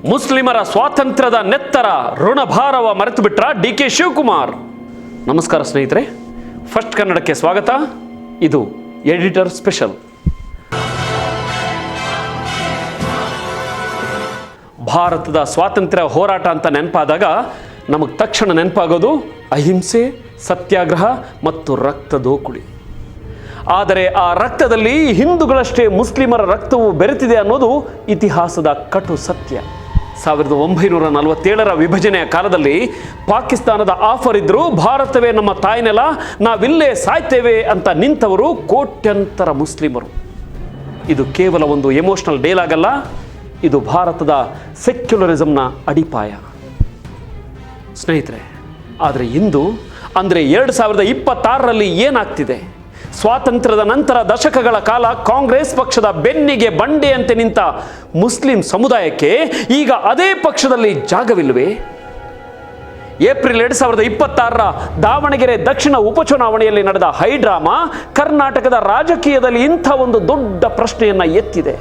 ಮುಸ್ಲಿಮರ ಸ್ವಾತಂತ್ರ್ಯದ ನೆತ್ತರ ಋಣಭಾರವ ಮರೆತು ಬಿಟ್ರ ಡಿ.ಕೆ. ಶಿವಕುಮಾರ್. ನಮಸ್ಕಾರ ಸ್ನೇಹಿತರೆ, ಫಸ್ಟ್ ಕನ್ನಡಕ್ಕೆ ಸ್ವಾಗತ. ಇದು ಎಡಿಟರ್ ಸ್ಪೆಷಲ್. ಭಾರತದ ಸ್ವಾತಂತ್ರ್ಯ ಹೋರಾಟ ಅಂತ ನೆನಪಾದಾಗ ನಮಗೆ ತಕ್ಷಣ ನೆನಪಾಗೋದು ಅಹಿಂಸೆ, ಸತ್ಯಾಗ್ರಹ ಮತ್ತು ರಕ್ತದೋಕುಳಿ. ಆದರೆ ಆ ರಕ್ತದಲ್ಲಿ ಹಿಂದೂಗಳಷ್ಟೇ ಮುಸ್ಲಿಮರ ರಕ್ತವು ಬೆರೆತಿದೆ ಅನ್ನೋದು ಇತಿಹಾಸದ ಕಟು ಸತ್ಯ. 1947ರ ವಿಭಜನೆಯ ಕಾಲದಲ್ಲಿ ಪಾಕಿಸ್ತಾನದ ಆಫರ್ ಇದ್ದರೂ ಭಾರತವೇ ನಮ್ಮ ತಾಯ್ನೆಲ, ನಾವಿಲ್ಲೇ ಸಾಯ್ತೇವೆ ಅಂತ ನಿಂತವರು ಕೋಟ್ಯಂತರ ಮುಸ್ಲಿಮರು. ಇದು ಕೇವಲ ಒಂದು ಎಮೋಷನಲ್ ಡೈಲಾಗ್ ಅಲ್ಲ, ಇದು ಭಾರತದ ಸೆಕ್ಯುಲರಿಸಮ್ನ ಅಡಿಪಾಯ. ಸ್ನೇಹಿತರೆ, ಆದರೆ ಇಂದು ಅಂದರೆ 2026ರಲ್ಲಿ ಏನಾಗ್ತಿದೆ? ಸ್ವಾತಂತ್ರ್ಯದ ನಂತರ ದಶಕಗಳ ಕಾಲ ಕಾಂಗ್ರೆಸ್ ಪಕ್ಷದ ಬೆನ್ನಿಗೆ ಬಂಡೆಯಂತೆ ನಿಂತ ಮುಸ್ಲಿಂ ಸಮುದಾಯಕ್ಕೆ ಈಗ ಅದೇ ಪಕ್ಷದಲ್ಲಿ ಜಾಗವಿಲ್ಲವೇ? ಏಪ್ರಿಲ್ 2026ರ ದಾವಣಗೆರೆ ದಕ್ಷಿಣ ಉಪಚುನಾವಣೆಯಲ್ಲಿ ನಡೆದ ಹೈಡ್ರಾಮಾ ಕರ್ನಾಟಕದ ರಾಜಕೀಯದಲ್ಲಿ ಇಂಥ ಒಂದು ದೊಡ್ಡ ಪ್ರಶ್ನೆಯನ್ನು ಎತ್ತಿದೆ.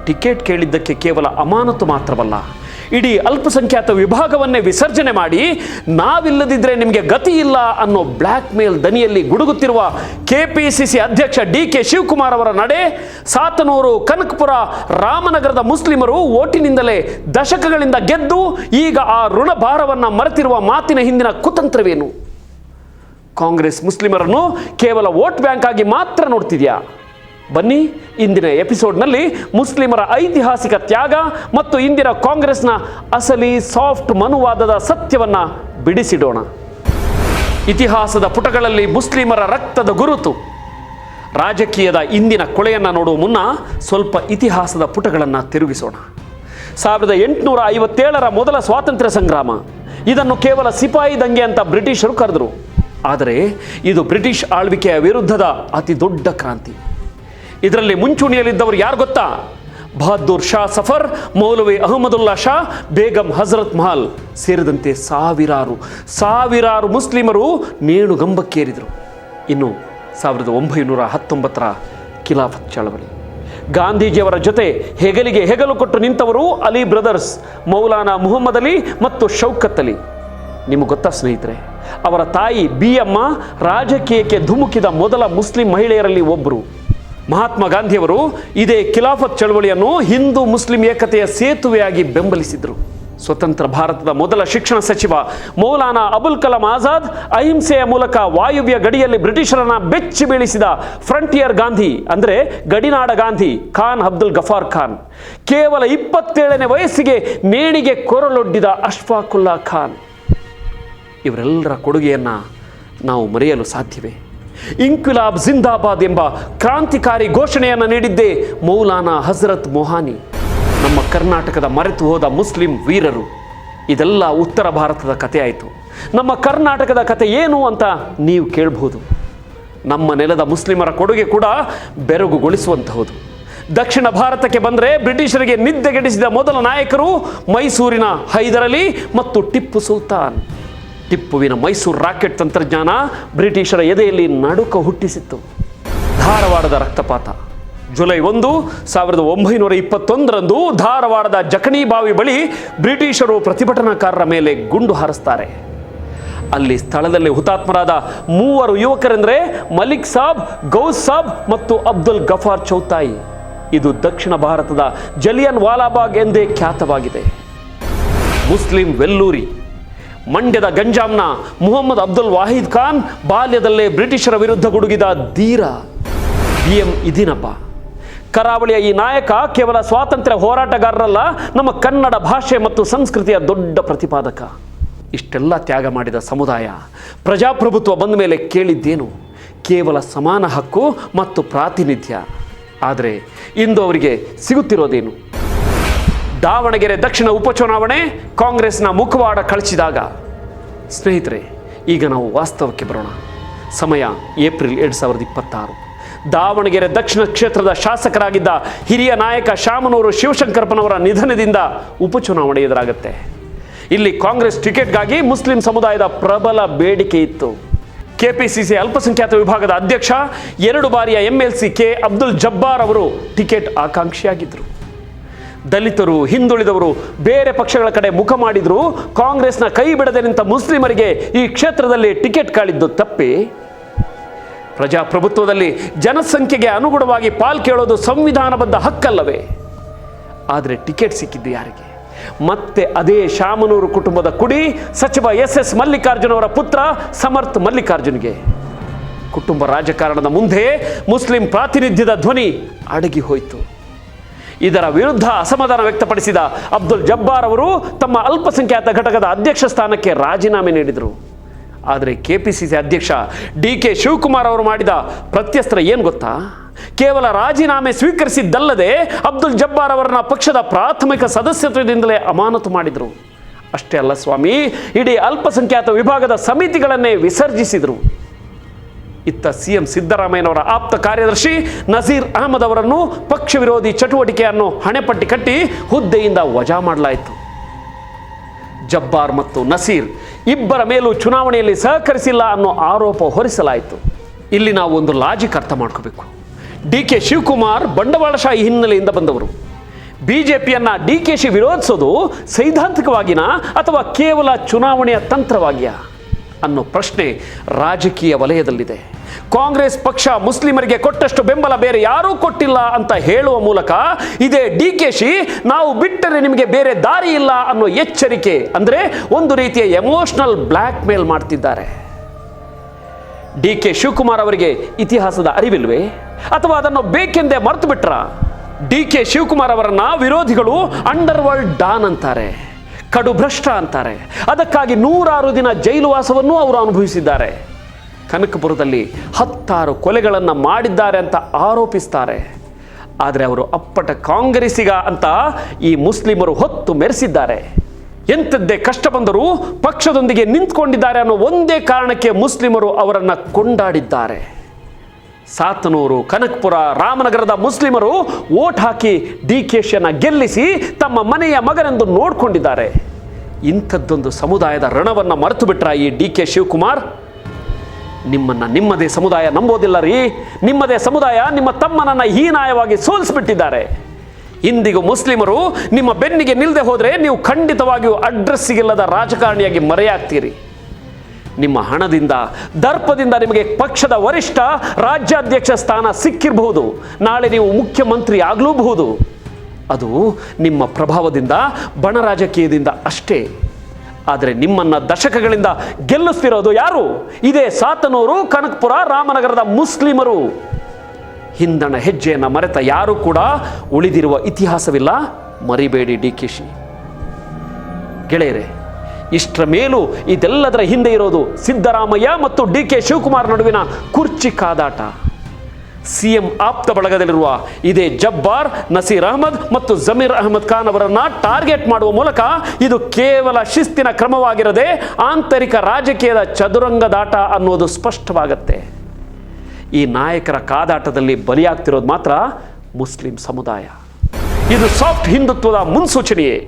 ಟಿಕೆಟ್ ಕೇಳಿದ್ದಕ್ಕೆ ಕೇವಲ ಅಮಾನತು ಮಾತ್ರವಲ್ಲ, ಇಡೀ ಅಲ್ಪಸಂಖ್ಯಾತ ವಿಭಾಗವನ್ನೇ ವಿಸರ್ಜನೆ ಮಾಡಿ ನಾವಿಲ್ಲದಿದ್ದರೆ ನಿಮಗೆ ಗತಿ ಇಲ್ಲ ಅನ್ನೋ ಬ್ಲ್ಯಾಕ್ ಮೇಲ್ ದನಿಯಲ್ಲಿ ಗುಡುಗುತ್ತಿರುವ ಕೆಪಿಸಿಸಿ ಅಧ್ಯಕ್ಷ ಡಿ.ಕೆ. ಶಿವಕುಮಾರ್ ಅವರ ನಡೆ, ಸಾತನೂರು, ಕನಕಪುರ, ರಾಮನಗರದ ಮುಸ್ಲಿಮರು ಓಟಿನಿಂದಲೇ ದಶಕಗಳಿಂದ ಗೆದ್ದು ಈಗ ಆ ಋಣಭಾರವನ್ನು ಮರೆತಿರುವ ಮಾತಿನ ಹಿಂದಿನ ಕುತಂತ್ರವೇನು? ಕಾಂಗ್ರೆಸ್ ಮುಸ್ಲಿಮರನ್ನು ಕೇವಲ ವೋಟ್ ಬ್ಯಾಂಕ್ ಆಗಿ ಮಾತ್ರ ನೋಡ್ತಿದ್ಯಾ? ಬನ್ನಿ, ಇಂದಿನ ಎಪಿಸೋಡ್ನಲ್ಲಿ ಮುಸ್ಲಿಮರ ಐತಿಹಾಸಿಕ ತ್ಯಾಗ ಮತ್ತು ಇಂದಿನ ಕಾಂಗ್ರೆಸ್ನ ಅಸಲಿ ಸಾಫ್ಟ್ ಮನುವಾದದ ಸತ್ಯವನ್ನು ಬಿಡಿಸಿಡೋಣ. ಇತಿಹಾಸದ ಪುಟಗಳಲ್ಲಿ ಮುಸ್ಲಿಮರ ರಕ್ತದ ಗುರುತು. ರಾಜಕೀಯದ ಇಂದಿನ ಕೊಳೆಯನ್ನು ನೋಡುವ ಮುನ್ನ ಸ್ವಲ್ಪ ಇತಿಹಾಸದ ಪುಟಗಳನ್ನು ತಿರುಗಿಸೋಣ. 1857ರ ಮೊದಲ ಸ್ವಾತಂತ್ರ್ಯ ಸಂಗ್ರಾಮ, ಇದನ್ನು ಕೇವಲ ಸಿಪಾಯಿ ದಂಗೆ ಅಂತ ಬ್ರಿಟಿಷರು ಕರೆದರು. ಆದರೆ ಇದು ಬ್ರಿಟಿಷ್ ಆಳ್ವಿಕೆಯ ವಿರುದ್ಧದ ಅತಿ ದೊಡ್ಡ ಕ್ರಾಂತಿ. ಇದರಲ್ಲಿ ಮುಂಚೂಣಿಯಲ್ಲಿದ್ದವರು ಯಾರು ಗೊತ್ತಾ? ಬಹದ್ದೂರ್ ಶಾ ಸಫರ್, ಮೌಲವಿ ಅಹಮದುಲ್ಲಾ ಶಾ, ಬೇಗಂ ಹಜರತ್ ಮಹಲ್ ಸೇರಿದಂತೆ ಸಾವಿರಾರು ಮುಸ್ಲಿಮರು ನೇಣುಗಂಬಕ್ಕೇರಿದರು. ಇನ್ನು 1919ರ ಖಿಲಾಫತ್ ಚಳವಳಿ, ಗಾಂಧೀಜಿಯವರ ಜೊತೆ ಹೆಗಲಿಗೆ ಹೆಗಲು ಕೊಟ್ಟು ನಿಂತವರು ಅಲಿ ಬ್ರದರ್ಸ್, ಮೌಲಾನಾ ಮುಹಮ್ಮದ್ ಅಲಿ ಮತ್ತು ಶೌಕತ್ ಅಲಿ. ನಿಮಗೆ ಗೊತ್ತಾ ಸ್ನೇಹಿತರೆ, ಅವರ ತಾಯಿ ಬಿಯಮ್ಮ ರಾಜಕೀಯಕ್ಕೆ ಧುಮುಕಿದ ಮೊದಲ ಮುಸ್ಲಿಂ ಮಹಿಳೆಯರಲ್ಲಿ ಒಬ್ಬರು. ಮಹಾತ್ಮ ಗಾಂಧಿಯವರು ಇದೇ ಖಿಲಾಫತ್ ಚಳವಳಿಯನ್ನು ಹಿಂದೂ ಮುಸ್ಲಿಂ ಏಕತೆಯ ಸೇತುವೆಯಾಗಿ ಬೆಂಬಲಿಸಿದರು. ಸ್ವತಂತ್ರ ಭಾರತದ ಮೊದಲ ಶಿಕ್ಷಣ ಸಚಿವ ಮೌಲಾನಾ ಅಬುಲ್ ಕಲಾಂ ಆಜಾದ್ ಅಹಿಂಸೆಯ ಮೂಲಕ ವಾಯುವ್ಯ ಗಡಿಯಲ್ಲಿ ಬ್ರಿಟಿಷರನ್ನ ಬೆಚ್ಚಿ ಬೀಳಿಸಿದ ಫ್ರಂಟಿಯರ್ ಗಾಂಧಿ ಅಂದರೆ ಗಡಿನಾಡ ಗಾಂಧಿ ಖಾನ್ ಅಬ್ದುಲ್ ಗಫಾರ್ ಖಾನ್, ಕೇವಲ 27ನೇ ವಯಸ್ಸಿಗೆ ನೇಣಿಗೆ ಕೊರಳೊಡ್ಡಿದ ಅಶ್ಫಾಕುಲ್ಲಾ ಖಾನ್, ಇವರೆಲ್ಲರ ಕೊಡುಗೆಯನ್ನು ನಾವು ಮರೆಯಲು ಸಾಧ್ಯವೇ? ಇನ್ಕ್ವಿಲಾಬ್ ಜಿಂದಾಬಾದ್ ಎಂಬ ಕ್ರಾಂತಿಕಾರಿ ಘೋಷಣೆಯನ್ನು ನೀಡಿದ್ದೇ ಮೌಲಾನಾ ಹಜರತ್ ಮೊಹಾನಿ. ನಮ್ಮ ಕರ್ನಾಟಕದ ಮರೆತು ಹೋದ ಮುಸ್ಲಿಂ ವೀರರು. ಇದೆಲ್ಲ ಉತ್ತರ ಭಾರತದ ಕಥೆ ಆಯಿತು. ನಮ್ಮ ಕರ್ನಾಟಕದ ಕಥೆ ಏನು ಅಂತ ನೀವು ಕೇಳಬಹುದು. ನಮ್ಮ ನೆಲದ ಮುಸ್ಲಿಮರ ಕೊಡುಗೆ ಕೂಡ ಬೆರಗುಗೊಳಿಸುವಂತಹುದು. ದಕ್ಷಿಣ ಭಾರತಕ್ಕೆ ಬಂದರೆ ಬ್ರಿಟಿಷರಿಗೆ ನಿದ್ದೆಗೆಡಿಸಿದ ಮೊದಲ ನಾಯಕರು ಮೈಸೂರಿನ ಹೈದರ್ ಅಲಿ ಮತ್ತು ಟಿಪ್ಪು ಸುಲ್ತಾನ್. ಟಿಪ್ಪುವಿನ ಮೈಸೂರು ರಾಕೆಟ್ ತಂತ್ರಜ್ಞಾನ ಬ್ರಿಟಿಷರ ಎದೆಯಲ್ಲಿ ನಡುಕ ಹುಟ್ಟಿಸಿತ್ತು. ಧಾರವಾಡದ ರಕ್ತಪಾತ. ಜುಲೈ 1, 1921ರಂದು ಧಾರವಾಡದ ಜಕಣಿ ಬಾವಿ ಬಳಿ ಬ್ರಿಟಿಷರು ಪ್ರತಿಭಟನಾಕಾರರ ಮೇಲೆ ಗುಂಡು ಹಾರಿಸ್ತಾರೆ. ಅಲ್ಲಿ ಸ್ಥಳದಲ್ಲಿ ಹುತಾತ್ಮರಾದ 3 ಯುವಕರೆಂದರೆ ಮಲಿಕ್ ಸಾಬ್, ಗೌಸ್ ಸಾಬ್ ಮತ್ತು ಅಬ್ದುಲ್ ಗಫಾರ್ ಚೌತಾಯಿ. ಇದು ದಕ್ಷಿಣ ಭಾರತದ ಜಲಿಯನ್ ವಾಲಾಬಾಗ್ ಎಂದೇ ಖ್ಯಾತವಾಗಿದೆ. ಮುಸ್ಲಿಂ ವೆಲ್ಲೂರಿ. ಮಂಡ್ಯದ ಗಂಜಾಂನ ಮುಹಮ್ಮದ್ ಅಬ್ದುಲ್ ವಾಹಿದ್ ಖಾನ್ ಬಾಲ್ಯದಲ್ಲೇ ಬ್ರಿಟಿಷರ ವಿರುದ್ಧ ಗುಡುಗಿದ ಧೀರ. BM ಇದಿನಪ್ಪ. ಕರಾವಳಿಯ ಈ ನಾಯಕ ಕೇವಲ ಸ್ವಾತಂತ್ರ್ಯ ಹೋರಾಟಗಾರರಲ್ಲ, ನಮ್ಮ ಕನ್ನಡ ಭಾಷೆ ಮತ್ತು ಸಂಸ್ಕೃತಿಯ ದೊಡ್ಡ ಪ್ರತಿಪಾದಕ. ಇಷ್ಟೆಲ್ಲ ತ್ಯಾಗ ಮಾಡಿದ ಸಮುದಾಯ ಪ್ರಜಾಪ್ರಭುತ್ವ ಬಂದ ಮೇಲೆ ಕೇಳಿದ್ದೇನು? ಕೇವಲ ಸಮಾನ ಹಕ್ಕು ಮತ್ತು ಪ್ರಾತಿನಿಧ್ಯ. ಆದರೆ ಇಂದು ಅವರಿಗೆ ಸಿಗುತ್ತಿರೋದೇನು? ದಾವಣಗೆರೆ ದಕ್ಷಿಣ ಉಪಚುನಾವಣೆ ಕಾಂಗ್ರೆಸ್ನ ಮುಖವಾಡ ಕಳಚಿದಾಗ. ಸ್ನೇಹಿತರೆ, ಈಗ ನಾವು ವಾಸ್ತವಕ್ಕೆ ಬರೋಣ. ಸಮಯ ಏಪ್ರಿಲ್ 2026. ದಾವಣಗೆರೆ ದಕ್ಷಿಣ ಕ್ಷೇತ್ರದ ಶಾಸಕರಾಗಿದ್ದ ಹಿರಿಯ ನಾಯಕ ಶಾಮನೂರು ಶಿವಶಂಕರಪ್ಪನವರ ನಿಧನದಿಂದ ಉಪಚುನಾವಣೆ ಎದುರಾಗುತ್ತೆ. ಇಲ್ಲಿ ಕಾಂಗ್ರೆಸ್ ಟಿಕೆಟ್ಗಾಗಿ ಮುಸ್ಲಿಂ ಸಮುದಾಯದ ಪ್ರಬಲ ಬೇಡಿಕೆ ಇತ್ತು. ಕೆಪಿಸಿಸಿ ಅಲ್ಪಸಂಖ್ಯಾತ ವಿಭಾಗದ ಅಧ್ಯಕ್ಷ 2 ಬಾರಿಯ MLC ಕೆ ಅಬ್ದುಲ್ ಜಬ್ಬಾರ್ ಅವರು ಟಿಕೆಟ್ ಆಕಾಂಕ್ಷಿಯಾಗಿದ್ದರು. ದಲಿತರು, ಹಿಂದುಳಿದವರು ಬೇರೆ ಪಕ್ಷಗಳ ಕಡೆ ಮುಖ ಮಾಡಿದ್ರು ಕಾಂಗ್ರೆಸ್ನ ಕೈ ಬಿಡದೆ ನಿಂತ ಮುಸ್ಲಿಮರಿಗೆ ಈ ಕ್ಷೇತ್ರದಲ್ಲಿ ಟಿಕೆಟ್ ಕಾಳಿದ್ದು ತಪ್ಪಿ? ಪ್ರಜಾಪ್ರಭುತ್ವದಲ್ಲಿ ಜನಸಂಖ್ಯೆಗೆ ಅನುಗುಣವಾಗಿ ಪಾಲ್ ಕೇಳೋದು ಸಂವಿಧಾನಬದ್ಧ ಹಕ್ಕಲ್ಲವೇ? ಆದರೆ ಟಿಕೆಟ್ ಸಿಕ್ಕಿದ್ದು ಯಾರಿಗೆ? ಮತ್ತೆ ಅದೇ ಶಾಮನೂರು ಕುಟುಂಬದ ಕುಡಿ ಸಚಿವ ಎಸ್ ಮಲ್ಲಿಕಾರ್ಜುನ್ ಅವರ ಪುತ್ರ ಸಮರ್ಥ್ ಮಲ್ಲಿಕಾರ್ಜುನ್ಗೆ. ಕುಟುಂಬ ರಾಜಕಾರಣದ ಮುಂದೆ ಮುಸ್ಲಿಂ ಪ್ರಾತಿನಿಧ್ಯದ ಧ್ವನಿ ಅಡಗಿ ಹೋಯಿತು. ಇದರ ವಿರುದ್ಧ ಅಸಮಾಧಾನ ವ್ಯಕ್ತಪಡಿಸಿದ ಅಬ್ದುಲ್ ಜಬ್ಬಾರ್ ಅವರು ತಮ್ಮ ಅಲ್ಪಸಂಖ್ಯಾತ ಘಟಕದ ಅಧ್ಯಕ್ಷ ಸ್ಥಾನಕ್ಕೆ ರಾಜೀನಾಮೆ ನೀಡಿದರು. ಆದರೆ ಕೆಪಿಸಿಸಿ ಅಧ್ಯಕ್ಷ ಡಿ.ಕೆ. ಶಿವಕುಮಾರ್ ಅವರು ಮಾಡಿದ ಪ್ರತ್ಯಸ್ತ್ರ ಏನು ಗೊತ್ತಾ? ಕೇವಲ ರಾಜೀನಾಮೆ ಸ್ವೀಕರಿಸಿದ್ದಲ್ಲದೆ ಅಬ್ದುಲ್ ಜಬ್ಬಾರ್ ಅವರನ್ನ ಪಕ್ಷದ ಪ್ರಾಥಮಿಕ ಸದಸ್ಯತ್ವದಿಂದಲೇ ಅಮಾನತು ಮಾಡಿದರು. ಅಷ್ಟೇ ಅಲ್ಲ ಸ್ವಾಮಿ, ಇಡೀ ಅಲ್ಪಸಂಖ್ಯಾತ ವಿಭಾಗದ ಸಮಿತಿಗಳನ್ನೇ ವಿಸರ್ಜಿಸಿದರು. ಇತ್ತ ಸಿಎಂ ಸಿದ್ದರಾಮಯ್ಯನವರ ಆಪ್ತ ಕಾರ್ಯದರ್ಶಿ ನಜೀರ್ ಅಹಮದ್ ಅವರನ್ನು ಪಕ್ಷ ವಿರೋಧಿ ಚಟುವಟಿಕೆಯನ್ನು ಹಣೆಪಟ್ಟಿ ಕಟ್ಟಿ ಹುದ್ದೆಯಿಂದ ವಜಾ ಮಾಡಲಾಯಿತು. ಜಬ್ಬಾರ್ ಮತ್ತು ನಸೀರ್ ಇಬ್ಬರ ಮೇಲೂ ಚುನಾವಣೆಯಲ್ಲಿ ಸಹಕರಿಸಿಲ್ಲ ಅನ್ನೋ ಆರೋಪ ಹೊರಿಸಲಾಯಿತು. ಇಲ್ಲಿ ನಾವು ಒಂದು ಲಾಜಿಕ್ ಅರ್ಥ ಮಾಡ್ಕೋಬೇಕು. ಡಿ.ಕೆ. ಶಿವಕುಮಾರ್ ಬಂಡವಾಳಶಾಹಿ ಹಿನ್ನೆಲೆಯಿಂದ ಬಂದವರು. ಬಿಜೆಪಿಯನ್ನ ಡಿ.ಕೆ.ಶಿ ವಿರೋಧಿಸೋದು ಸೈದ್ಧಾಂತಿಕವಾಗಿನಾ ಅಥವಾ ಕೇವಲ ಚುನಾವಣೆಯ ತಂತ್ರವಾಗಿಯಾ ಅನ್ನೋ ಪ್ರಶ್ನೆ ರಾಜಕೀಯ ವಲಯದಲ್ಲಿದೆ. ಕಾಂಗ್ರೆಸ್ ಪಕ್ಷ ಮುಸ್ಲಿಮರಿಗೆ ಕೊಟ್ಟಷ್ಟು ಬೆಂಬಲ ಬೇರೆ ಯಾರೂ ಕೊಟ್ಟಿಲ್ಲ ಅಂತ ಹೇಳುವ ಮೂಲಕ ಇದೇ ಡಿ.ಕೆ.ಶಿ ನಾವು ಬಿಟ್ಟರೆ ನಿಮಗೆ ಬೇರೆ ದಾರಿ ಇಲ್ಲ ಅನ್ನೋ ಎಚ್ಚರಿಕೆ, ಅಂದರೆ ಒಂದು ರೀತಿಯ ಎಮೋಷನಲ್ ಬ್ಲ್ಯಾಕ್ ಮೇಲ್ ಮಾಡ್ತಿದ್ದಾರೆ. ಡಿ.ಕೆ. ಶಿವಕುಮಾರ್ ಅವರಿಗೆ ಇತಿಹಾಸದ ಅರಿವಿಲ್ವೇ ಅಥವಾ ಅದನ್ನು ಬೇಕೆಂದೇ ಮರೆತು ಬಿಟ್ರ? ಡಿ.ಕೆ. ಶಿವಕುಮಾರ್ ಅವರನ್ನ ವಿರೋಧಿಗಳು ಅಂಡರ್ ವರ್ಲ್ಡ್ ಡಾನ್ ಅಂತಾರೆ, ಕಡು ಭ್ರಷ್ಟ ಅಂತಾರೆ. ಅದಕ್ಕಾಗಿ 106 ದಿನ ಜೈಲು ವಾಸವನ್ನು ಅವರು ಅನುಭವಿಸಿದ್ದಾರೆ. ಕನಕಪುರದಲ್ಲಿ 10 ಕೊಲೆಗಳನ್ನು ಮಾಡಿದ್ದಾರೆ ಅಂತ ಆರೋಪಿಸ್ತಾರೆ. ಆದರೆ ಅವರು ಅಪ್ಪಟ ಕಾಂಗ್ರೆಸ್ಸಿಗ ಅಂತ ಈ ಮುಸ್ಲಿಮರು ಹೊತ್ತು ಮೆರೆಸಿದ್ದಾರೆ. ಎಂಥದ್ದೇ ಕಷ್ಟ ಬಂದರೂ ಪಕ್ಷದೊಂದಿಗೆ ನಿಂತ್ಕೊಂಡಿದ್ದಾರೆ ಅನ್ನೋ ಒಂದೇ ಕಾರಣಕ್ಕೆ ಮುಸ್ಲಿಮರು ಅವರನ್ನು ಕೊಂಡಾಡಿದ್ದಾರೆ. ಸಾತನೂರು, ಕನಕಪುರ, ರಾಮನಗರದ ಮುಸ್ಲಿಮರು ವೋಟ್ ಹಾಕಿ ಡಿ.ಕೆ.ಶಿಯನ್ನು ಗೆಲ್ಲಿಸಿ ತಮ್ಮ ಮನೆಯ ಮಗನೆಂದು ನೋಡಿಕೊಂಡಿದ್ದಾರೆ. ಇಂಥದ್ದೊಂದು ಸಮುದಾಯದ ಋಣವನ್ನು ಮರೆತು ಬಿಟ್ರ ಈ ಡಿ.ಕೆ. ಶಿವಕುಮಾರ್? ನಿಮ್ಮದೇ ಸಮುದಾಯ ನಂಬೋದಿಲ್ಲ ರೀ. ನಿಮ್ಮದೇ ಸಮುದಾಯ ನಿಮ್ಮ ತಮ್ಮನನ್ನು ಹೀನಾಯವಾಗಿ ಸೋಲಿಸಿಬಿಟ್ಟಿದ್ದಾರೆ. ಇಂದಿಗೂ ಮುಸ್ಲಿಮರು ನಿಮ್ಮ ಬೆನ್ನಿಗೆ ನಿಲ್ಲದೆ ಹೋದರೆ ನೀವು ಖಂಡಿತವಾಗಿಯೂ ಅಡ್ರೆಸ್ ಸಿಗಿಲ್ಲದ ರಾಜಕಾರಣಿಯಾಗಿ ಮರೆಯಾಗ್ತೀರಿ. ನಿಮ್ಮ ಹಣದಿಂದ, ದರ್ಪದಿಂದ ನಿಮಗೆ ಪಕ್ಷದ ವರಿಷ್ಠ ರಾಜ್ಯಾಧ್ಯಕ್ಷ ಸ್ಥಾನ ಸಿಕ್ಕಿರಬಹುದು. ನಾಳೆ ನೀವು ಮುಖ್ಯಮಂತ್ರಿ ಆಗಲೂಬಹುದು. ಅದು ನಿಮ್ಮ ಪ್ರಭಾವದಿಂದ, ಬಣ ರಾಜಕೀಯದಿಂದ ಅಷ್ಟೇ. ಆದರೆ ನಿಮ್ಮನ್ನು ದಶಕಗಳಿಂದ ಗೆಲ್ಲಿಸ್ತಿರೋದು ಯಾರು? ಇದೇ ಸಾತನೂರು, ಕನಕಪುರ, ರಾಮನಗರದ ಮುಸ್ಲಿಮರು. ಹಿಂದಣ ಹೆಜ್ಜೆಯನ್ನು ಮರೆತ ಯಾರೂ ಕೂಡ ಉಳಿದಿರುವ ಇತಿಹಾಸವಿಲ್ಲ. ಮರಿಬೇಡಿ ಡಿ.ಕೆ.ಶಿ. ಗೆಳೆಯರೇ, ಇಷ್ಟರ ಮೇಲೂ ಇದೆಲ್ಲದರ ಹಿಂದೆ ಇರೋದು ಸಿದ್ದರಾಮಯ್ಯ ಮತ್ತು ಡಿ.ಕೆ. ಶಿವಕುಮಾರ್ ನಡುವಿನ ಕುರ್ಚಿ ಕಾದಾಟ. ಸಿಎಂ ಆಪ್ತ ಬಳಗದಲ್ಲಿರುವ ಇದೇ ಜಬ್ಬಾರ್, ನಸೀರ್ ಅಹಮದ್ ಮತ್ತು ಜಮೀರ್ ಅಹಮದ್ ಖಾನ್ ಅವರನ್ನ ಟಾರ್ಗೆಟ್ ಮಾಡುವ ಮೂಲಕ ಇದು ಕೇವಲ ಶಿಸ್ತಿನ ಕ್ರಮವಾಗಿರದೆ ಆಂತರಿಕ ರಾಜಕೀಯದ ಚದುರಂಗದಾಟ ಅನ್ನೋದು ಸ್ಪಷ್ಟವಾಗುತ್ತೆ. ಈ ನಾಯಕರ ಕಾದಾಟದಲ್ಲಿ ಬಲಿಯಾಗ್ತಿರೋದು ಮಾತ್ರ ಮುಸ್ಲಿಂ ಸಮುದಾಯ. ಇದು ಸಾಫ್ಟ್ ಹಿಂದುತ್ವದ ಮುನ್ಸೂಚನೆಯೇ.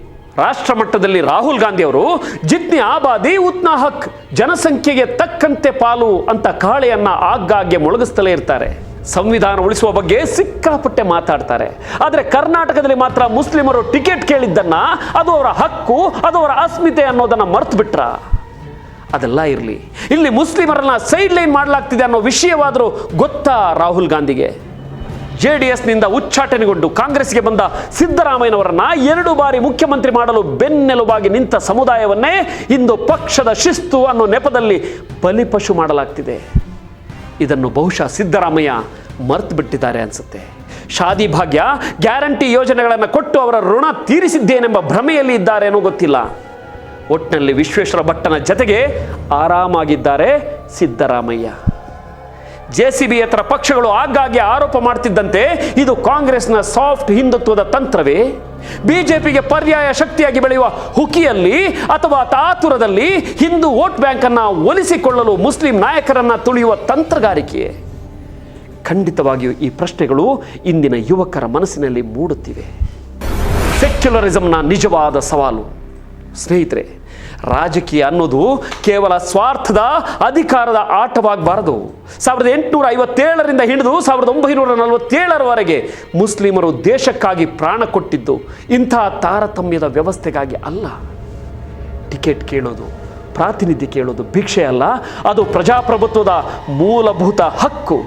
ರಾಷ್ಟ್ರ ಮಟ್ಟದಲ್ಲಿ ರಾಹುಲ್ ಗಾಂಧಿ ಅವರು ಜಿತ್ನಿ ಆಬಾದಿ ಉತ್ನಾ ಹಕ್, ಜನಸಂಖ್ಯೆಗೆ ತಕ್ಕಂತೆ ಪಾಲು ಅಂತ ಕಹಳೆಯನ್ನ ಆಗಾಗ್ಗೆ ಮೊಳಗಿಸ್ತಲೇ ಇರ್ತಾರೆ. ಸಂವಿಧಾನ ಉಳಿಸುವ ಬಗ್ಗೆ ಸಿಕ್ಕಾಪಟ್ಟೆ ಮಾತಾಡ್ತಾರೆ. ಆದರೆ ಕರ್ನಾಟಕದಲ್ಲಿ ಮಾತ್ರ ಮುಸ್ಲಿಮರು ಟಿಕೆಟ್ ಕೇಳಿದ್ದನ್ನ ಅದು ಅವರ ಹಕ್ಕು, ಅದು ಅವರ ಅಸ್ಮಿತೆ ಅನ್ನೋದನ್ನ ಮರೆತು ಬಿಟ್ರ. ಅದೆಲ್ಲ ಇರಲಿ, ಇಲ್ಲಿ ಮುಸ್ಲಿಮರನ್ನ ಸೈಡ್ ಲೈನ್ ಮಾಡಲಾಗ್ತಿದೆ ಅನ್ನೋ ವಿಷಯವಾದರೂ ಗೊತ್ತಾ ರಾಹುಲ್ ಗಾಂಧಿಗೆ? ಜೆಡಿಎಸ್ನಿಂದ ಉಚ್ಚಾಟನೆಗೊಂಡು ಕಾಂಗ್ರೆಸ್ಗೆ ಬಂದ ಸಿದ್ದರಾಮಯ್ಯನವರನ್ನ 2 ಬಾರಿ ಮುಖ್ಯಮಂತ್ರಿ ಮಾಡಲು ಬೆನ್ನೆಲುಬಾಗಿ ನಿಂತ ಸಮುದಾಯವನ್ನೇ ಇಂದು ಪಕ್ಷದ ಶಿಸ್ತು ಅನ್ನೋ ನೆಪದಲ್ಲಿ ಬಲಿಪಶು ಮಾಡಲಾಗ್ತಿದೆ. ಇದನ್ನು ಬಹುಶಃ ಸಿದ್ದರಾಮಯ್ಯ ಮರೆತು ಬಿಟ್ಟಿದ್ದಾರೆ ಅನ್ಸುತ್ತೆ. ಶಾದಿ ಭಾಗ್ಯ, ಗ್ಯಾರಂಟಿ ಯೋಜನೆಗಳನ್ನು ಕೊಟ್ಟು ಅವರ ಋಣ ತೀರಿಸಿದ್ದೇನೆಂಬ ಭ್ರಮೆಯಲ್ಲಿ ಇದ್ದಾರೇನೋ ಗೊತ್ತಿಲ್ಲ. ಒಟ್ಟಿನಲ್ಲಿ ವಿಶ್ವೇಶ್ವರ ಭಟ್ಟನ ಜತೆಗೆ ಆರಾಮಾಗಿದ್ದಾರೆ ಸಿದ್ದರಾಮಯ್ಯ. ಜೆಸಿಬಿಯೇತರ ಪಕ್ಷಗಳು ಆಗಾಗ್ಗೆ ಆರೋಪ ಮಾಡ್ತಿದ್ದಂತೆ ಇದು ಕಾಂಗ್ರೆಸ್ನ ಸಾಫ್ಟ್ ಹಿಂದುತ್ವದ ತಂತ್ರವೇ? ಬಿಜೆಪಿಗೆ ಪರ್ಯಾಯ ಶಕ್ತಿಯಾಗಿ ಬೆಳೆಯುವ ಹುಕಿಯಲ್ಲಿ ಅಥವಾ ತಾತುರದಲ್ಲಿ ಹಿಂದೂ ವೋಟ್ ಬ್ಯಾಂಕ್ ಅನ್ನ ಒಲಿಸಿಕೊಳ್ಳಲು ಮುಸ್ಲಿಂ ನಾಯಕರನ್ನ ತುಳಿಯುವ ತಂತ್ರಗಾರಿಕೆಯೇ? ಖಂಡಿತವಾಗಿಯೂ ಈ ಪ್ರಶ್ನೆಗಳು ಇಂದಿನ ಯುವಕರ ಮನಸ್ಸಿನಲ್ಲಿ ಮೂಡುತ್ತಿವೆ. ಸೆಕ್ಯುಲರಿಸಂನ ನಿಜವಾದ ಸವಾಲು ಸ್ನೇಹಿತರೆ, ರಾಜಕೀಯ ಅನ್ನೋದು ಕೇವಲ ಸ್ವಾರ್ಥದ ಅಧಿಕಾರದ ಆಟವಾಗಬಾರದು. 1857ರಿಂದ ಹಿಡಿದು 1947ರವರೆಗೆ ಮುಸ್ಲಿಮರು ದೇಶಕ್ಕಾಗಿ ಪ್ರಾಣ ಕೊಟ್ಟಿದ್ದು ಇಂತಹ ತಾರತಮ್ಯದ ವ್ಯವಸ್ಥೆಗಾಗಿ ಅಲ್ಲ. ಟಿಕೆಟ್ ಕೇಳೋದು, ಪ್ರಾತಿನಿಧ್ಯ ಕೇಳೋದು ಭಿಕ್ಷೆ ಅಲ್ಲ, ಅದು ಪ್ರಜಾಪ್ರಭುತ್ವದ ಮೂಲಭೂತ ಹಕ್ಕು.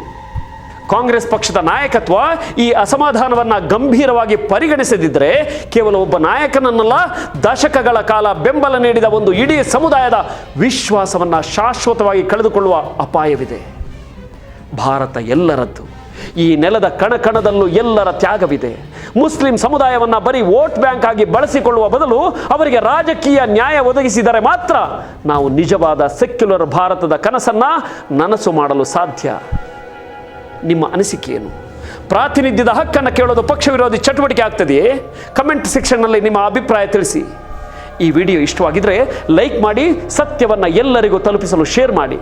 ಕಾಂಗ್ರೆಸ್ ಪಕ್ಷದ ನಾಯಕತ್ವ ಈ ಅಸಮಾಧಾನವನ್ನು ಗಂಭೀರವಾಗಿ ಪರಿಗಣಿಸದಿದ್ದರೆ ಕೇವಲ ಒಬ್ಬ ನಾಯಕನನ್ನಲ್ಲ, ದಶಕಗಳ ಕಾಲ ಬೆಂಬಲ ನೀಡಿದ ಒಂದು ಇಡೀ ಸಮುದಾಯದ ವಿಶ್ವಾಸವನ್ನು ಶಾಶ್ವತವಾಗಿ ಕಳೆದುಕೊಳ್ಳುವ ಅಪಾಯವಿದೆ. ಭಾರತ ಎಲ್ಲರದ್ದು. ಈ ನೆಲದ ಕಣಕಣದಲ್ಲೂ ಎಲ್ಲರ ತ್ಯಾಗವಿದೆ. ಮುಸ್ಲಿಂ ಸಮುದಾಯವನ್ನು ಬರೀ ವೋಟ್ ಬ್ಯಾಂಕ್ ಆಗಿ ಬಳಸಿಕೊಳ್ಳುವ ಬದಲು ಅವರಿಗೆ ರಾಜಕೀಯ ನ್ಯಾಯ ಒದಗಿಸಿದರೆ ಮಾತ್ರ ನಾವು ನಿಜವಾದ ಸೆಕ್ಯುಲರ್ ಭಾರತದ ಕನಸನ್ನು ನನಸು ಮಾಡಲು ಸಾಧ್ಯ. ನಿಮ್ಮ ಅನಿಸಿಕೆ ಏನು? ಪ್ರಾತಿನಿಧ್ಯದ ಹಕ್ಕನ್ನು ಕೇಳೋದು ಪಕ್ಷ ವಿರೋಧಿ ಚಟುವಟಿಕೆ ಆಗ್ತದೆಯೇ? ಕಮೆಂಟ್ ಸೆಕ್ಷನ್ನಲ್ಲಿ ನಿಮ್ಮ ಅಭಿಪ್ರಾಯ ತಿಳಿಸಿ. ಈ ವಿಡಿಯೋ ಇಷ್ಟವಾಗಿದ್ದರೆ ಲೈಕ್ ಮಾಡಿ, ಸತ್ಯವನ್ನು ಎಲ್ಲರಿಗೂ ತಲುಪಿಸಲು ಶೇರ್ ಮಾಡಿ.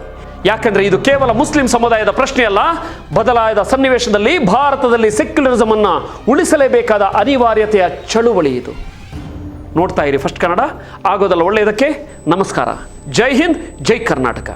ಯಾಕಂದರೆ ಇದು ಕೇವಲ ಮುಸ್ಲಿಂ ಸಮುದಾಯದ ಪ್ರಶ್ನೆಯಲ್ಲ, ಬದಲಾದ ಸನ್ನಿವೇಶದಲ್ಲಿ ಭಾರತದಲ್ಲಿ ಸೆಕ್ಯುಲರಿಸಮ್ ಅನ್ನು ಉಳಿಸಲೇಬೇಕಾದ ಅನಿವಾರ್ಯತೆಯ ಚಳುವಳಿ ಇದು. ನೋಡ್ತಾ ಇರಿ ಫಸ್ಟ್ ಕನ್ನಡ. ಆಗೋದಲ್ಲ ಒಳ್ಳೆಯದಕ್ಕೆ. ನಮಸ್ಕಾರ. ಜೈ ಹಿಂದ್, ಜೈ ಕರ್ನಾಟಕ.